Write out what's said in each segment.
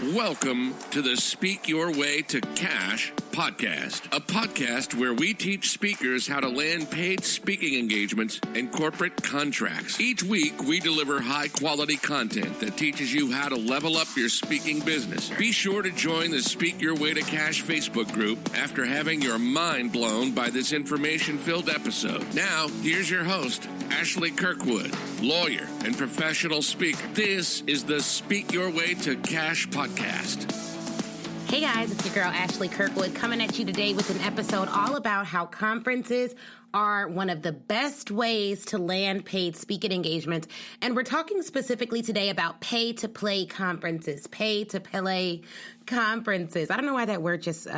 Welcome to the Speak Your Way to Cash podcast, a podcast where we teach speakers how to land paid speaking engagements and corporate contracts. Each week, we deliver high-quality content that teaches you how to level up your speaking business. Be sure to join the Speak Your Way to Cash Facebook group after having your mind blown by this information-filled episode. Now, here's your host, Ashley Kirkwood, lawyer and professional speaker. This is the Speak Your Way to Cash podcast. Hey guys, it's your girl Ashley Kirkwood coming at you today with an episode all about how conferences are one of the best ways to land paid speaking engagements. And we're talking specifically today about pay-to-play conferences. Pay-to-play conferences. I don't know why that word just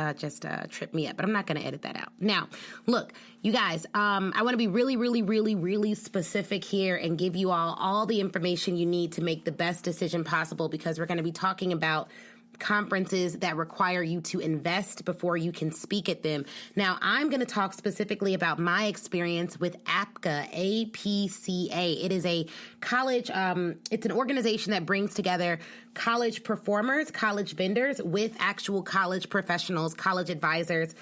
tripped me up, but I'm not going to edit that out. Now, look, you guys, I want to be really specific here and give you all the information you need to make the best decision possible, because we're going to be talking about conferences that require you to invest before you can speak at them. Now, I'm going to talk specifically about my experience with APCA, APCA. It is a college, it's an organization that brings together college performers, college vendors with actual college professionals, college advisors,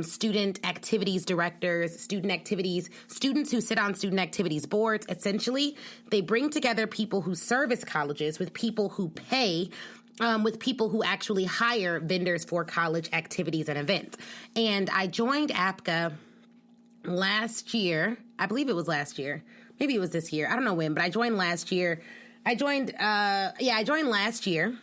student activities directors, students who sit on student activities boards. Essentially, they bring together people who service colleges with people who pay, with people who actually hire vendors for college activities and events. And I joined APCA last year. I believe it was last year. Maybe it was this year. I don't know when, but I joined last year. I joined last year.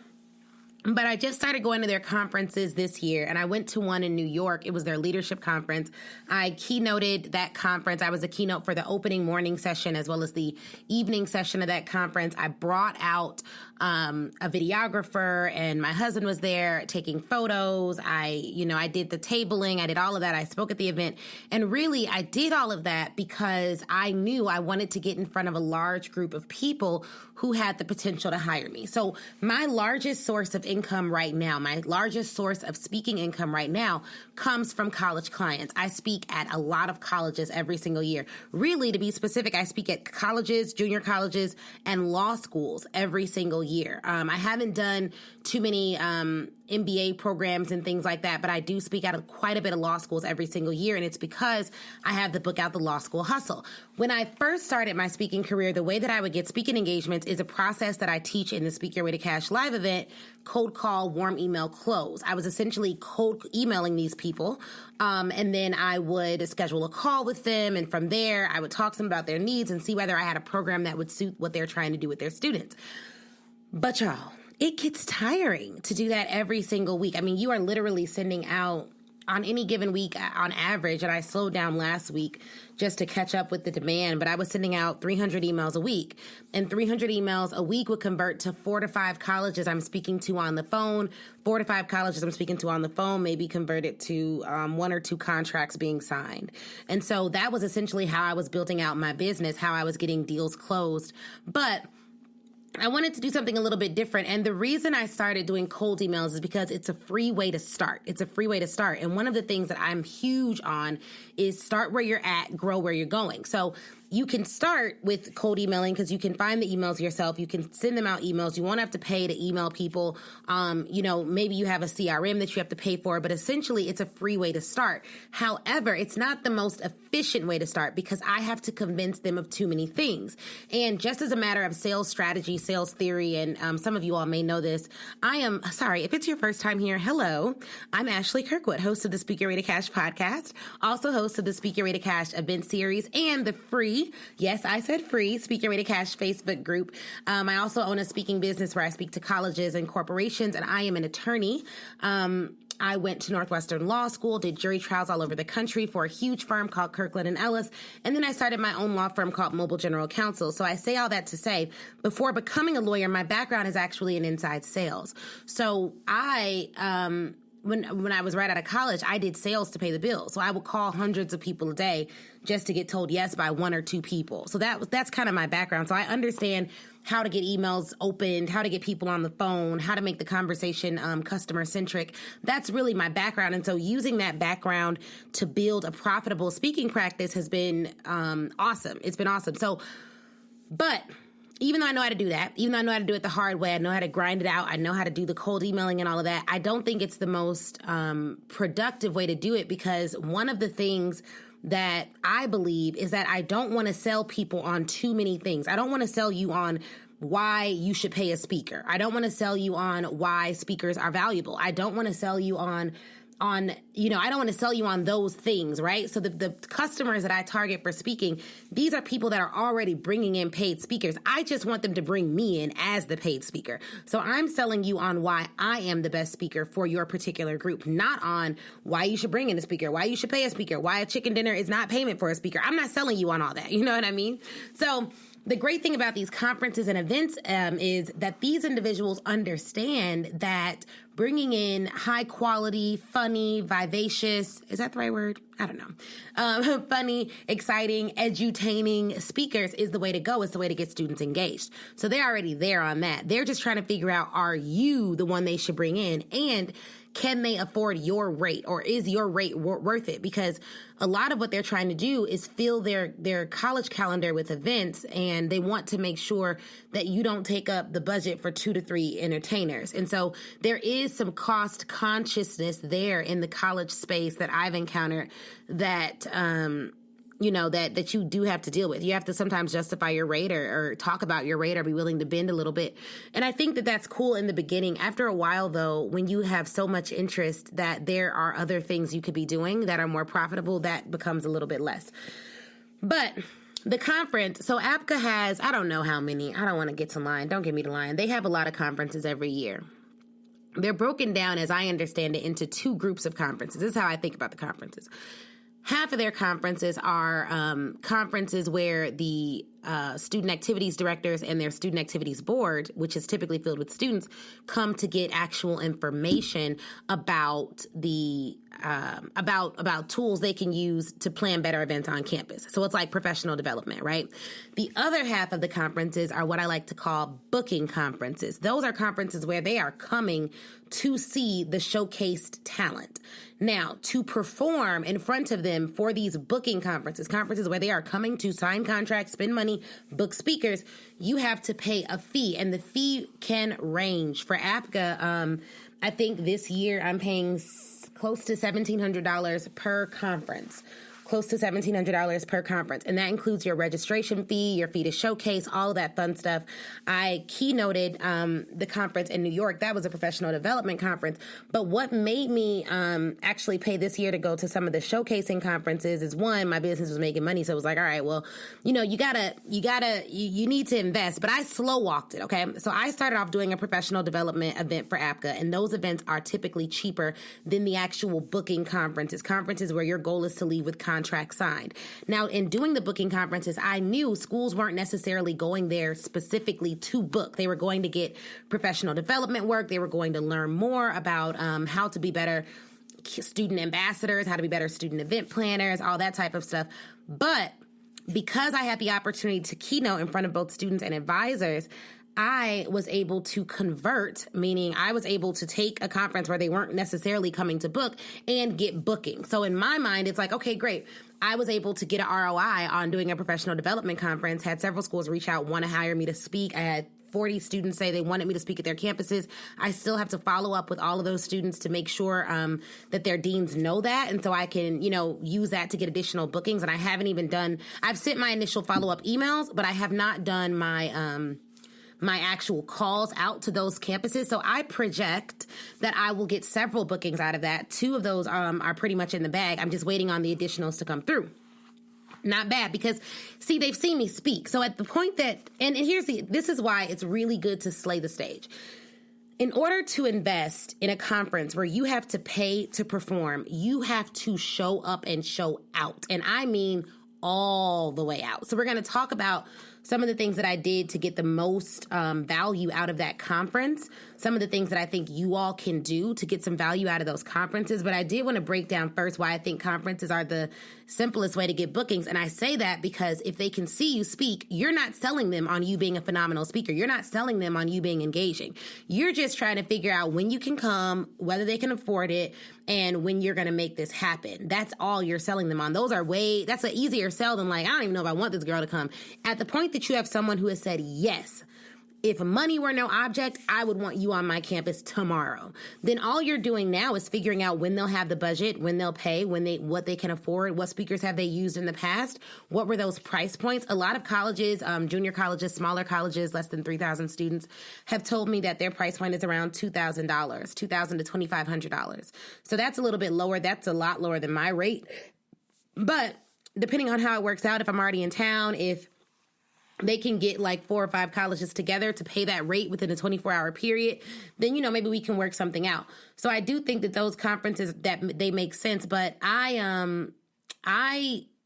But I just started going to their conferences this year, and I went to one in New York. It was their leadership conference. I keynoted that conference. I was a keynote for the opening morning session as well as the evening session of that conference. I brought out a videographer, and my husband was there taking photos. I did the tabling. I did all of that. I spoke at the event. And really, I did all of that because I knew I wanted to get in front of a large group of people who had the potential to hire me. So my largest source of income right now, my largest source of speaking income right now comes from college clients. I speak at a lot of colleges every single year. Really, to be specific, I speak at colleges, junior colleges, and law schools every single year. I haven't done too many MBA programs and things like that, but I do speak at quite a bit of law schools every single year, and it's because I have the book out, The Law School Hustle. When I first started my speaking career, the way that I would get speaking engagements is a process that I teach in the Speak Your Way to Cash live event: cold call, warm email, close. I was essentially cold emailing these people, and then I would schedule a call with them, and from there, I would talk to them about their needs and see whether I had a program that would suit what they're trying to do with their students. But y'all, it gets tiring to do that every single week. I mean, you are literally sending out on any given week on average, and I slowed down last week just to catch up with the demand, but I was sending out 300 emails a week, and 300 emails a week would convert to 4 to 5 colleges I'm speaking to on the phone. 4 to 5 colleges I'm speaking to on the phone maybe converted to 1 or 2 contracts being signed. And so that was essentially how I was building out my business, how I was getting deals closed. But I wanted to do something a little bit different. And the reason I started doing cold emails is because it's a free way to start. It's a free way to start. And one of the things that I'm huge on is start where you're at, grow where you're going. So you can start with cold emailing because you can find the emails yourself. You can send them out emails. You won't have to pay to email people. Maybe you have a CRM that you have to pay for, but essentially it's a free way to start. However, it's not the most efficient way to start because I have to convince them of too many things. And just as a matter of sales strategy, sales theory, and some of you all may know this, if it's your first time here, hello, I'm Ashley Kirkwood, host of the Speak Your Way to Cash podcast, also host of the Speak Your Way to Cash event series and the free, yes, I said free, Speak Your Way to Cash Facebook group. I also own a speaking business where I speak to colleges and corporations, and I am an attorney. I went to Northwestern Law School, did jury trials all over the country for a huge firm called Kirkwood and Ellis, and then I started my own law firm called Mobile General Counsel. So I say all that to say, before becoming a lawyer, my background is actually in inside sales. So when I was right out of college, I did sales to pay the bills. So I would call hundreds of people a day just to get told yes by 1 or 2 people. So that's kind of my background. So I understand how to get emails opened, how to get people on the phone, how to make the conversation customer centric. That's really my background. And so using that background to build a profitable speaking practice has been awesome. It's been awesome. But even though I know how to do that, even though I know how to do it the hard way, I know how to grind it out, I know how to do the cold emailing and all of that, I don't think it's the most productive way to do it, because one of the things that I believe is that I don't want to sell people on too many things. I don't want to sell you on why you should pay a speaker. I don't want to sell you on why speakers are valuable. I don't want to sell you on I don't want to sell you on those things, right? So the customers that I target for speaking, these are people that are already bringing in paid speakers. I just want them to bring me in as the paid speaker. So I'm selling you on why I am the best speaker for your particular group, not on why you should bring in a speaker, why you should pay a speaker, why a chicken dinner is not payment for a speaker. I'm not selling you on all that. You know what I mean? So the great thing about these conferences and events is that these individuals understand that bringing in high quality, funny, vivacious, is that the right word? I don't know. Funny, exciting, edutaining speakers is the way to go. It's the way to get students engaged. So they're already there on that. They're just trying to figure out, are you the one they should bring in? And can they afford your rate, or is your rate worth it? Because a lot of what they're trying to do is fill their college calendar with events, and they want to make sure that you don't take up the budget for 2 to 3 entertainers. And so there is some cost consciousness there in the college space that I've encountered that, that you do have to deal with. You have to sometimes justify your rate or talk about your rate or be willing to bend a little bit. And I think that that's cool in the beginning. After a while, though, when you have so much interest that there are other things you could be doing that are more profitable, that becomes a little bit less. But the conference, so APCA has, I don't know how many, I don't want to get to line, don't get me to line. They have a lot of conferences every year. They're broken down, as I understand it, into 2 groups of conferences. This is how I think about the conferences. Half of their conferences are conferences where the student activities directors and their student activities board, which is typically filled with students, come to get actual information about the about tools they can use to plan better events on campus. So it's like professional development, right? The other half of the conferences are what I like to call booking conferences. Those are conferences where they are coming to see the showcased talent. Now, to perform in front of them for these booking conferences where they are coming to sign contracts, spend money, book speakers, you have to pay a fee, and the fee can range. For APCA, I think this year I'm paying close to $1,700 per conference. Close to $1,700 per conference. And that includes your registration fee, your fee to showcase, all of that fun stuff. I keynoted the conference in New York. That was a professional development conference. But what made me actually pay this year to go to some of the showcasing conferences is, one, my business was making money. So it was like, all right, well, you need to invest. But I slow walked it, okay? So I started off doing a professional development event for APCA. And those events are typically cheaper than the actual booking conferences where your goal is to leave with contract signed. Now, in doing the booking conferences, I knew schools weren't necessarily going there specifically to book. They were going to get professional development work. They were going to learn more about how to be better student ambassadors, how to be better student event planners, all that type of stuff. But because I had the opportunity to keynote in front of both students and advisors, I was able to convert, meaning I was able to take a conference where they weren't necessarily coming to book and get booking. So in my mind, it's like, okay, great. I was able to get an ROI on doing a professional development conference, had several schools reach out, want to hire me to speak. I had 40 students say they wanted me to speak at their campuses. I still have to follow up with all of those students to make sure that their deans know that. And so I can, use that to get additional bookings. And I haven't even I've sent my initial follow-up emails, but I have not done my actual calls out to those campuses. So I project that I will get several bookings out of that. 2 of those are pretty much in the bag. I'm just waiting on the additionals to come through. Not bad, because see, they've seen me speak. So at the point that, and this is why it's really good to slay the stage. In order to invest in a conference where you have to pay to perform, you have to show up and show out. And I mean all the way out. So we're going to talk about some of the things that I did to get the most value out of that conference, some of the things that I think you all can do to get some value out of those conferences. But I did want to break down first why I think conferences are the simplest way to get bookings. And I say that because if they can see you speak, you're not selling them on you being a phenomenal speaker. You're not selling them on you being engaging. You're just trying to figure out when you can come, whether they can afford it, and when you're going to make this happen. That's all you're selling them on. That's an easier sell than like, I don't even know if I want this girl to come. At the point that that you have someone who has said, yes, if money were no object, I would want you on my campus tomorrow. Then all you're doing now is figuring out when they'll have the budget, when they'll pay, what they can afford, what speakers have they used in the past, what were those price points. A lot of colleges, junior colleges, smaller colleges, less than 3,000 students, have told me that their price point is around $2,000, $2,000 to $2,500. So that's a little bit lower. That's a lot lower than my rate. But depending on how it works out, if I'm already in town, if they can get like 4 or 5 colleges together to pay that rate within a 24-hour period, then, maybe we can work something out. So I do think that those conferences, that they make sense, but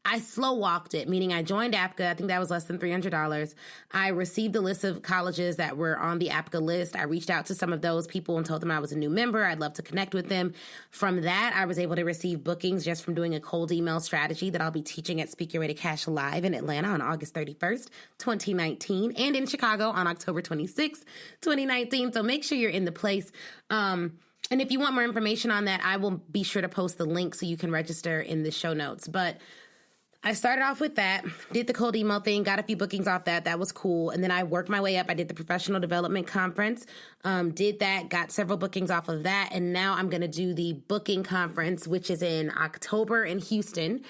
I slow walked it, meaning I joined APCA. I think that was less than $300. I received a list of colleges that were on the APCA list. I reached out to some of those people and told them I was a new member. I'd love to connect with them. From that, I was able to receive bookings just from doing a cold email strategy that I'll be teaching at Speak Your Way to Cash Live in Atlanta on August 31st, 2019, and in Chicago on October 26th, 2019. So make sure you're in the place. And if you want more information on that, I will be sure to post the link so you can register in the show notes. But I started off with that, did the cold email thing, got a few bookings off that. That was cool. And then I worked my way up. I did the professional development conference, did that, got several bookings off of that. And now I'm going to do the booking conference, which is in October in Houston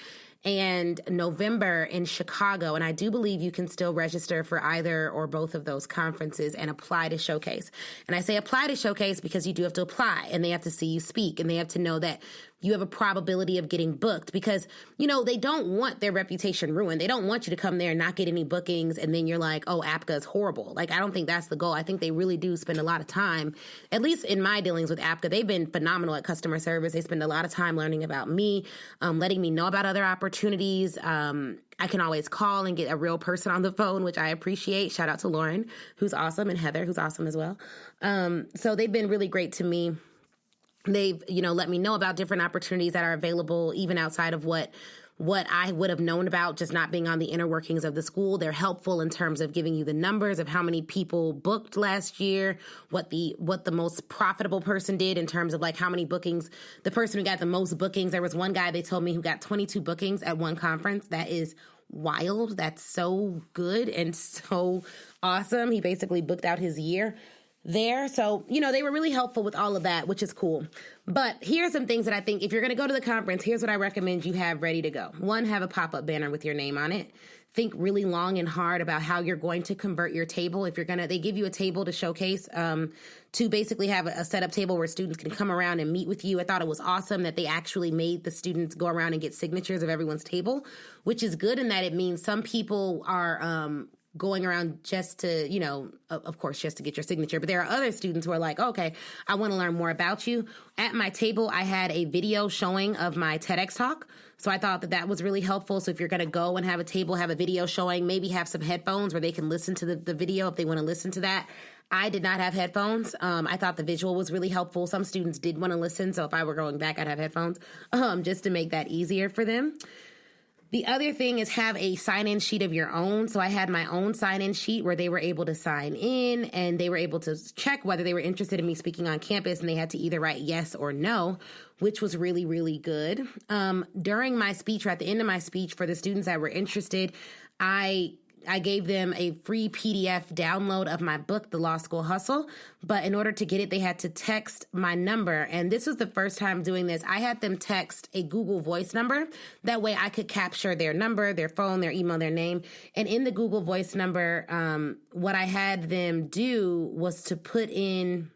and November in Chicago. And I do believe you can still register for either or both of those conferences and apply to Showcase. And I say apply to Showcase because you do have to apply and they have to see you speak and they have to know that you have a probability of getting booked because, they don't want their reputation ruined. They don't want you to come there and not get any bookings and then you're like, oh, APCA is horrible. Like, I don't think that's the goal. I think they really do spend a lot of time, at least in my dealings with APCA, they've been phenomenal at customer service. They spend a lot of time learning about me, letting me know about other opportunities. I can always call and get a real person on the phone, which I appreciate. Shout out to Lauren, who's awesome, and Heather, who's awesome as well. So they've been really great to me. They've, let me know about different opportunities that are available, even outside of what I would have known about just not being on the inner workings of the school. They're helpful in terms of giving you the numbers of how many people booked last year, what the most profitable person did in terms of like how many bookings, the person who got the most bookings. There was one guy they told me who got 22 bookings at one conference. That is wild. That's so good and so awesome. He basically booked out his year there. So, they were really helpful with all of that, which is cool. But here's some things that I think if you're going to go to the conference, here's what I recommend you have ready to go. 1, have a pop-up banner with your name on it. Think really long and hard about how you're going to convert your table. If you're they give you a table to showcase, to basically have a setup table where students can come around and meet with you. I thought it was awesome that they actually made the students go around and get signatures of everyone's table, which is good in that it means some people are, going around just to, of course, just to get your signature. But there are other students who are like, okay, I want to learn more about you. At my table, I had a video showing of my TEDx talk. So I thought that was really helpful. So if you're going to go and have a table, have a video showing, maybe have some headphones where they can listen to the video if they want to listen to that. I did not have headphones. I thought the visual was really helpful. Some students did want to listen. So if I were going back, I'd have headphones just to make that easier for them. The other thing is have a sign-in sheet of your own. So I had my own sign-in sheet where they were able to sign in and they were able to check whether they were interested in me speaking on campus, and they had to either write yes or no, which was really, really good. During my speech, or at the end of my speech, for the students that were interested, I gave them a free PDF download of my book, The Law School Hustle. But in order to get it, they had to text my number. And this was the first time doing this. I had them text a Google Voice number. That way I could capture their number, their phone, their email, their name. And in the Google Voice number, what I had them do was to put in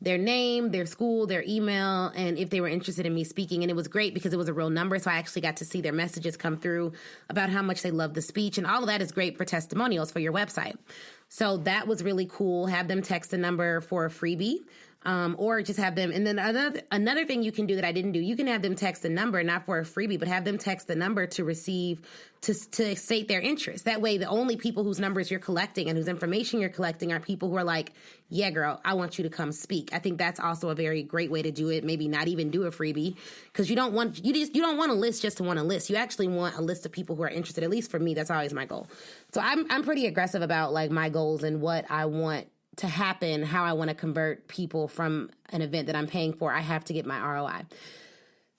their name, their school, their email, and if they were interested in me speaking. And it was great because it was a real number. So I actually got to see their messages come through about how much they love the speech. And all of that is great for testimonials for your website. So that was really cool. Have them text a number for a freebie. Or just have them. And then another thing you can do that I didn't do, you can have them text the number, not for a freebie, but have them text the number to receive, to state their interest. That way, the only people whose numbers you're collecting and whose information you're collecting are people who are like, yeah, girl, I want you to come speak. I think that's also a very great way to do it. Maybe not even do a freebie, because you don't want a list just to want a list. You actually want a list of people who are interested. At least for me, that's always my goal. So I'm pretty aggressive about like my goals and what I want to happen, how I want to convert people from an event that I'm paying for. I have to get my ROI.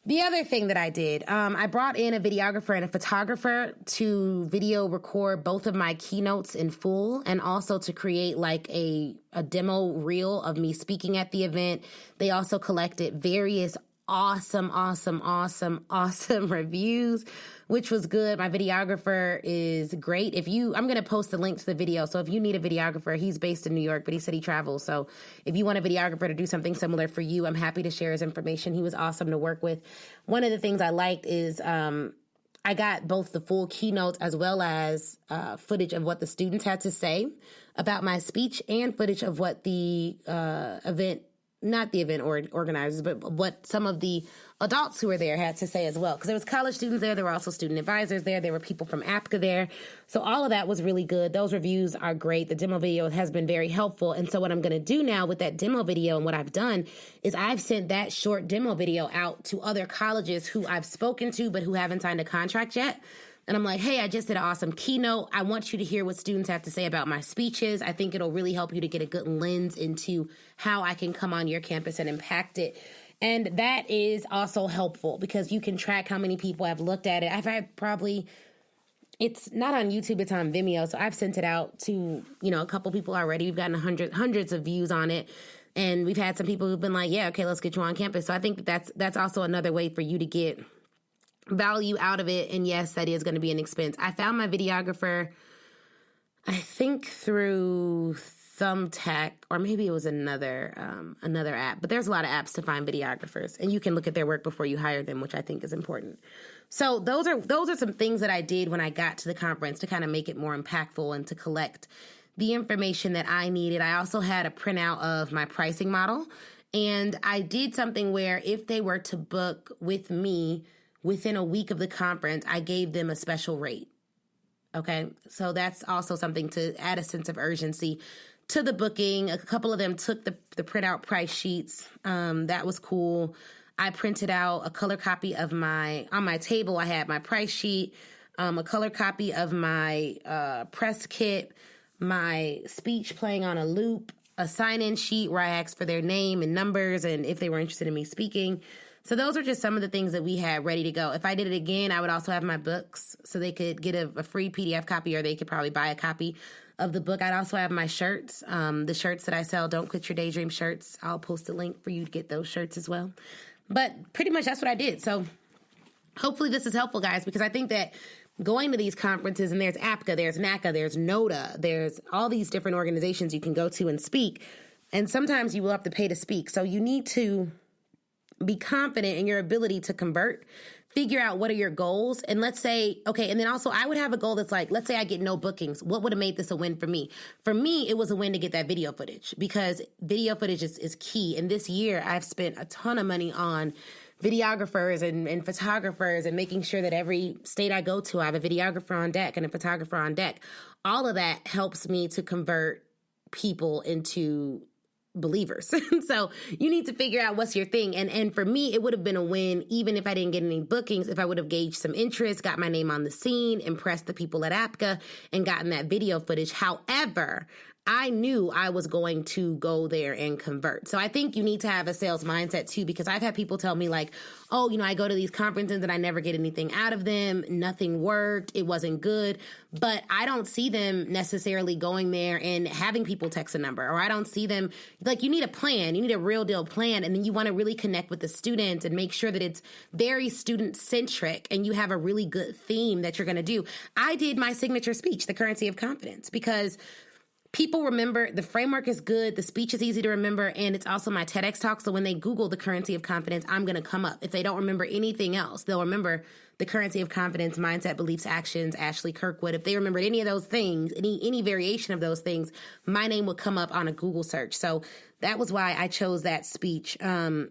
The other thing that I did, I brought in a videographer and a photographer to video record both of my keynotes in full, and also to create like a demo reel of me speaking at the event. They also collected various awesome reviews, which was good. My videographer is great. I'm going to post the link to the video. So if you need a videographer, he's based in New York, but he said he travels. So if you want a videographer to do something similar for you, I'm happy to share his information. He was awesome to work with. One of the things I liked is, I got both the full keynotes as well as footage of what the students had to say about my speech, and footage of what the not the event organizers, but what some of the adults who were there had to say as well. Because there was college students there. There were also student advisors there. There were people from APCA there. So all of that was really good. Those reviews are great. The demo video has been very helpful. And so what I'm going to do now with that demo video, and what I've done, is I've sent that short demo video out to other colleges who I've spoken to, but who haven't signed a contract yet. And I'm like, hey, I just did an awesome keynote. I want you to hear what students have to say about my speeches. I think it'll really help you to get a good lens into how I can come on your campus and impact it. And that is also helpful because you can track how many people have looked at it. I've had it's not on YouTube, it's on Vimeo. So I've sent it out to, a couple people already. We've gotten hundreds of views on it. And we've had some people who've been like, yeah, okay, let's get you on campus. So I think that's also another way for you to get value out of it. And yes, that is going to be an expense. I found my videographer, I think through Thumbtack, or maybe it was another app, but there's a lot of apps to find videographers, and you can look at their work before you hire them, which I think is important. So those are some things that I did when I got to the conference to kind of make it more impactful and to collect the information that I needed. I also had a printout of my pricing model, and I did something where if they were to book with me within a week of the conference, I gave them a special rate. Okay, so that's also something to add a sense of urgency to the booking. A couple of them took the printout price sheets. That was cool. I printed out a color copy of on my table, I had my price sheet, a color copy of my press kit, my speech playing on a loop, a sign-in sheet where I asked for their name and numbers and if they were interested in me speaking. So those are just some of the things that we had ready to go. If I did it again, I would also have my books so they could get a free PDF copy, or they could probably buy a copy of the book. I'd also have my shirts, the shirts that I sell, Don't Quit Your Daydream shirts. I'll post a link for you to get those shirts as well. But pretty much that's what I did. So hopefully this is helpful, guys, because I think that going to these conferences, and there's APCA, there's NACA, there's NODA, there's all these different organizations you can go to and speak. And sometimes you will have to pay to speak. So you need to be confident in your ability to convert, figure out what are your goals. And let's say, okay, and then also I would have a goal that's like, let's say I get no bookings. What would have made this a win for me? For me, it was a win to get that video footage, because video footage is key. And this year I've spent a ton of money on videographers and photographers, and making sure that every state I go to, I have a videographer on deck and a photographer on deck. All of that helps me to convert people into believers. So you need to figure out what's your thing. And for me, it would have been a win, even if I didn't get any bookings, if I would have gauged some interest, got my name on the scene, impressed the people at APCA, and gotten that video footage. However, I knew I was going to go there and convert. So I think you need to have a sales mindset too, because I've had people tell me like, oh, I go to these conferences and I never get anything out of them. Nothing worked. It wasn't good. But I don't see them necessarily going there and having people text a number, or I don't see them like, you need a plan. You need a real deal plan. And then you want to really connect with the students and make sure that it's very student centric and you have a really good theme that you're going to do. I did my signature speech, The Currency of Confidence, because people remember, the framework is good, the speech is easy to remember, and it's also my TEDx talk. So when they Google The Currency of Confidence, I'm going to come up. If they don't remember anything else, they'll remember The Currency of Confidence, Mindset, Beliefs, Actions, Ashley Kirkwood. If they remembered any of those things, any variation of those things, my name would come up on a Google search. So that was why I chose that speech. And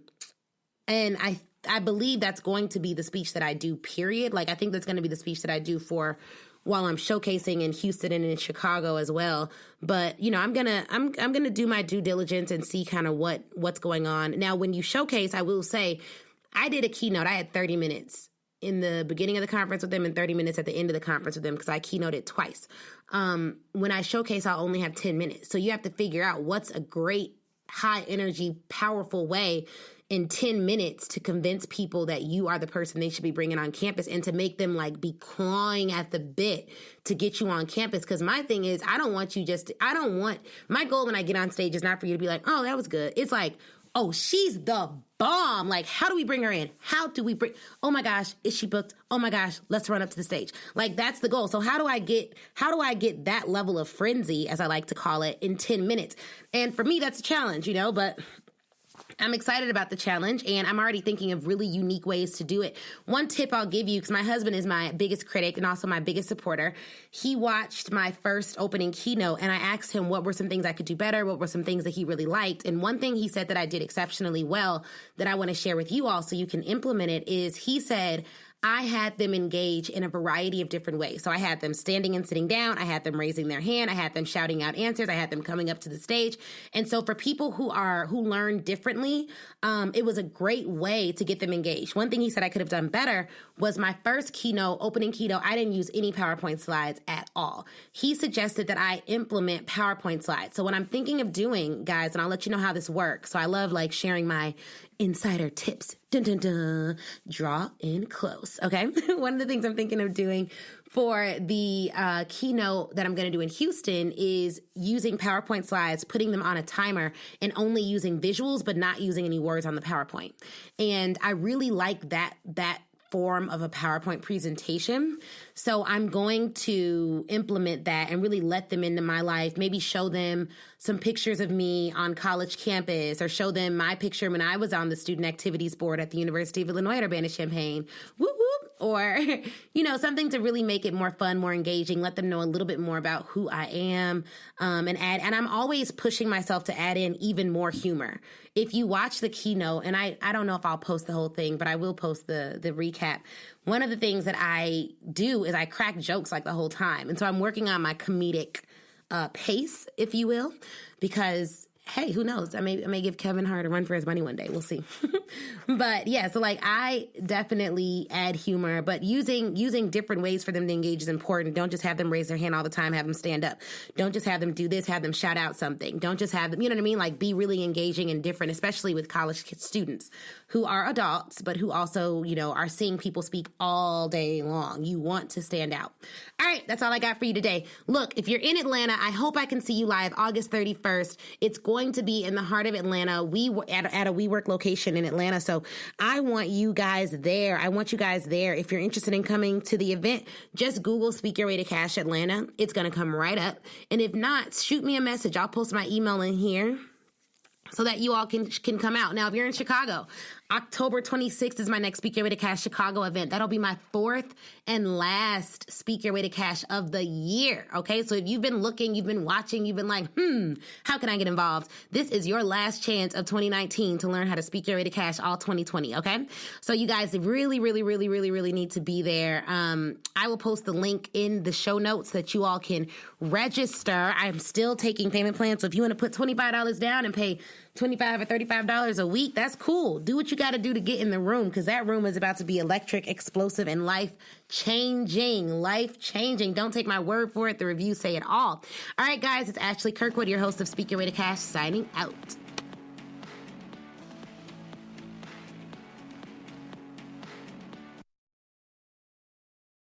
I believe that's going to be the speech that I do, period. Like, I think that's going to be the speech that I do for while I'm showcasing in Houston and in Chicago as well. But, I'm going to do my due diligence and see kind of what's going on. Now, when you showcase, I will say I did a keynote. I had 30 minutes in the beginning of the conference with them and 30 minutes at the end of the conference with them, because I keynoted twice. When I showcase, I'll only have 10 minutes. So you have to figure out what's a great, high energy, powerful way in 10 minutes to convince people that you are the person they should be bringing on campus and to make them like be clawing at the bit to get you on campus. Because my thing is, my goal when I get on stage is not for you to be like, oh, that was good. It's like, oh, she's the bomb. Like, how do we bring her in? Oh my gosh, is she booked? Oh my gosh, let's run up to the stage. Like, that's the goal. So how do I get that level of frenzy, as I like to call it, in 10 minutes? And for me, that's a challenge, but I'm excited about the challenge, and I'm already thinking of really unique ways to do it. One tip I'll give you, because my husband is my biggest critic and also my biggest supporter, he watched my first opening keynote, and I asked him what were some things I could do better, what were some things that he really liked. And one thing he said that I did exceptionally well that I want to share with you all so you can implement it is he said, I had them engage in a variety of different ways. So I had them standing and sitting down. I had them raising their hand. I had them shouting out answers. I had them coming up to the stage. And so for people who learn differently, it was a great way to get them engaged. One thing he said I could have done better was my first opening keynote, I didn't use any PowerPoint slides at all. He suggested that I implement PowerPoint slides. So what I'm thinking of doing, guys, and I'll let you know how this works. So I love like sharing my insider tips. Dun, dun, dun. Draw in close. Okay. One of the things I'm thinking of doing for the keynote that I'm going to do in Houston is using PowerPoint slides, putting them on a timer, and only using visuals, but not using any words on the PowerPoint. And I really like that form of a PowerPoint presentation. So I'm going to implement that and really let them into my life, maybe show them some pictures of me on college campus or show them my picture when I was on the student activities board at the University of Illinois at Urbana-Champaign. Whoop, whoop. Or, something to really make it more fun, more engaging, let them know a little bit more about who I am, and I'm always pushing myself to add in even more humor. If you watch the keynote, and I don't know if I'll post the whole thing, but I will post the recap. One of the things that I do is I crack jokes like the whole time. And so I'm working on my comedic pace, if you will, because hey, who knows? I may give Kevin Hart a run for his money one day. We'll see. But yeah, so like I definitely add humor, but using different ways for them to engage is important. Don't just have them raise their hand all the time, have them stand up. Don't just have them do this, have them shout out something. Don't just have them, you know what I mean? Like be really engaging and different, especially with college students who are adults, but who also, are seeing people speak all day long. You want to stand out. All right, that's all I got for you today. Look, if you're in Atlanta, I hope I can see you live August 31st. It's going to be in the heart of Atlanta. At a WeWork location in Atlanta. So I want you guys there. If you're interested in coming to the event, just Google Speak Your Way to Cash Atlanta. It's going to come right up. And if not, shoot me a message. I'll post my email in here so that you all can come out. Now, if you're in Chicago, October 26th is my next Speak Your Way to Cash Chicago event. That'll be my fourth and last Speak Your Way to Cash of the year, okay? So if you've been looking, you've been watching, you've been like, how can I get involved? This is your last chance of 2019 to learn how to speak your way to cash all 2020, okay? So you guys really, really, really, really, really need to be there. I will post the link in the show notes that you all can register. I'm still taking payment plans, so if you want to put $25 down and pay $25 or $35 a week, that's cool. Do what you got to do to get in the room, because that room is about to be electric, explosive, and life-changing. Don't take my word for it. The reviews say it all. All right, guys, it's Ashley Kirkwood, your host of Speak Your Way to Cash, signing out.